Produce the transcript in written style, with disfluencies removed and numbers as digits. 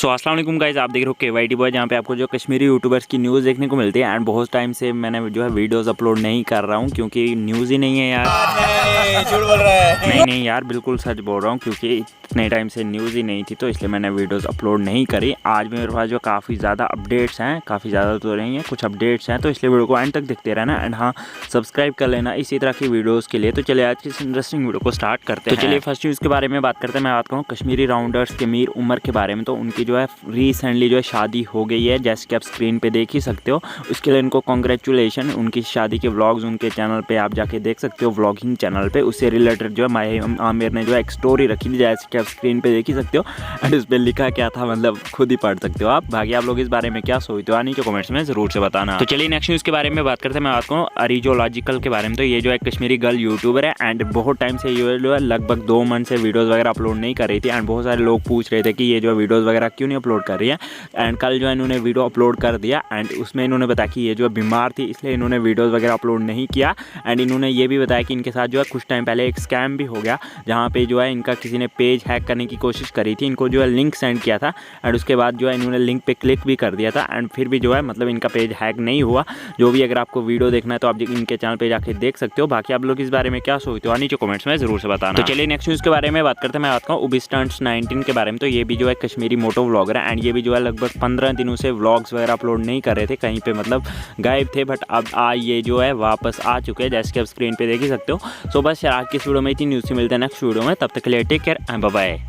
सो अस्सलाम वालेकुम गाइस, आप देख रहे हो KYT बॉय, जहाँ पे आपको जो कश्मीरी यूट्यूबर्स की न्यूज़ देखने को मिलती है। एंड बहुत टाइम से मैंने जो है वीडियोस अपलोड नहीं कर रहा हूँ क्योंकि न्यूज़ ही नहीं है यार। नहीं, झूठ बोल रहा है। नहीं यार, बिल्कुल सच बोल रहा हूँ क्योंकि इतने टाइम से न्यूज़ ही नहीं थी, तो इसलिए मैंने वीडियोस अपलोड नहीं करी। आज भी मेरे पास जो काफ़ी ज़्यादा अपडेट्स हैं, काफ़ी ज़्यादा तो नहीं है, कुछ अपडेट्स हैं, तो इसलिए वीडियो को एंड तक देखते रहना। एंड हाँ, सब्सक्राइब कर लेना इसी तरह की वीडियोज़ के लिए। तो चलिए आज की इस इंटरेस्टिंग वीडियो को स्टार्ट करते हैं। तो चलिए फर्स्ट न्यूज़ के बारे में बात करते हैं। मैं बात करूँ कश्मीरी राउंडर्स के मीर उमर के बारे में। तो उनकी जो है रिसेंटली जो है शादी हो गई है, जैसे कि आप स्क्रीन पे देख ही सकते हो। उसके लिए इनको कॉन्ग्रेचुलेशन। उनकी शादी के व्लॉग्स उनके चैनल पे आप जाके देख सकते हो, व्लॉगिंग चैनल पे। उससे रिलेटेड जो है माहिम आमिर ने जो है एक स्टोरी रखी थी, जैसे कि आप स्क्रीन पे देख ही सकते हो। एंड उस पर लिखा क्या था, मतलब खुद ही पढ़ सकते हो आप। बाकी आप लोग इस बारे में क्या सोचते हो नीचे कमेंट्स में ज़रूर से बताना। तो चलिए नेक्स्ट न्यूज़ के बारे में बात करते हैं। मैं बात करूँ अरिजोलॉजिकल के बारे में। तो ये जो है कश्मीरी गर्ल यूट्यूबर है एंड बहुत टाइम से ये जो है लगभग 2 मंथ से वीडियोज़ वगैरह अपलोड नहीं कर रही थी। एंड बहुत सारे लोग पूछ रहे थे कि ये जो वीडियोज़ वगैरह क्यों नहीं अपलोड कर रही है। एंड कल जो है इन्होंने वीडियो अपलोड कर दिया। एंड उसमें इन्होंने बताया कि ये जो बीमार थी, इसलिए इन्होंने वीडियोज़ वगैरह अपलोड नहीं किया। एंड इन्होंने ये भी बताया कि इनके साथ जो है कुछ टाइम पहले एक स्कैम भी हो गया, जहाँ पे जो है इनका किसी ने पेज हैक करने की कोशिश करी थी। इनको जो है लिंक सेंड किया था एंड उसके बाद जो है इन्होंने लिंक पे क्लिक भी कर दिया था। एंड फिर भी जो है मतलब इनका पेज हैक नहीं हुआ। जो भी अगर आपको वीडियो देखना है तो आप इनके चैनल पे जाके देख सकते हो। बाकी आप लोग इस बारे में क्या सोचते हो नीचे कमेंट्स में ज़रूर से बताना। तो चलिए नेक्स्ट न्यूज़ के बारे में बात करते हैं। मैं बात करूँ उबिस्टंट्स 19 के बारे में। तो ये भी जो है कश्मीरी मोटो व्लॉगर है एंड ये भी जो है लगभग 15 दिनों से व्लॉग्स वगैरह अपलोड नहीं कर रहे थे, कहीं पे मतलब गायब थे। बट अब ये जो है वापस आ चुके हैं, जैसे कि आप स्क्रीन पे देख ही सकते हो। सो बस यार आज की इस वीडियो में इतनी न्यूज़ से मिलते हैं नेक्स्ट वीडियो में। तब तक के लिए take care and bye bye.